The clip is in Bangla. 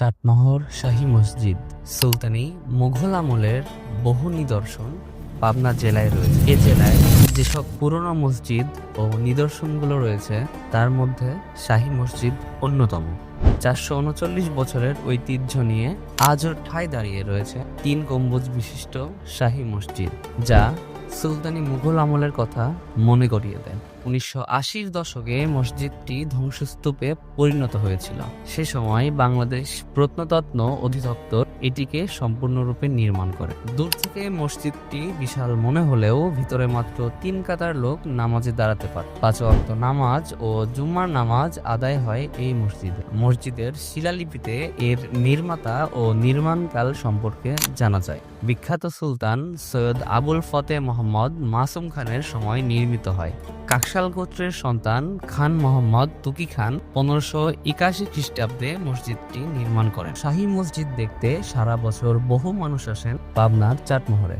চাটমোহর শাহী মসজিদ সুলতানি মুঘল আমলের বহু নিদর্শন পাবনা জেলায় রয়েছে। এ জেলায় যেসব পুরনো মসজিদ ও নিদর্শনগুলো রয়েছে তার মধ্যে শাহী মসজিদ অন্যতম। 439 বছরের ঐতিহ্য নিয়ে আজও ঠাঁই দাঁড়িয়ে রয়েছে 3 গম্বুজ বিশিষ্ট শাহী মসজিদ, যা সুলতানি মুঘল আমলের কথা মনে করিয়ে দেয়। 1980-র দশকে মসজিদটি ধ্বংসস্তূপে পরিণত হয়েছিল। সে সময় বাংলাদেশ প্রত্নতত্ত্ব অধিদপ্তর এটিকে সম্পূর্ণরূপে নির্মাণ করে। দূর থেকে মসজিদটি বিশাল মনে হলেও ভিতরে মাত্র 3 কাতার লোক নামাজে দাঁড়াতে পারে। 5 ওয়াক্ত নামাজ ও জুম্মার নামাজ আদায় হয় এই মসজিদে। মসজিদের শিলালিপিতে এর নির্মাতা ও নির্মাণকাল সম্পর্কে জানা যায়। বিখ্যাত সুলতান সৈয়দ আবুল ফতে মোহাম্মদ মাসুম খানের সময় নির্মিত হয়। কাকশাল গোত্রের সন্তান খান মোহাম্মদ তুকি খান 1581 খ্রিস্টাব্দে মসজিদটি নির্মাণ করেন। শাহী মসজিদ দেখতে সারা বছর বহু মানুষ আসেন পাবনার চাটমোহরে।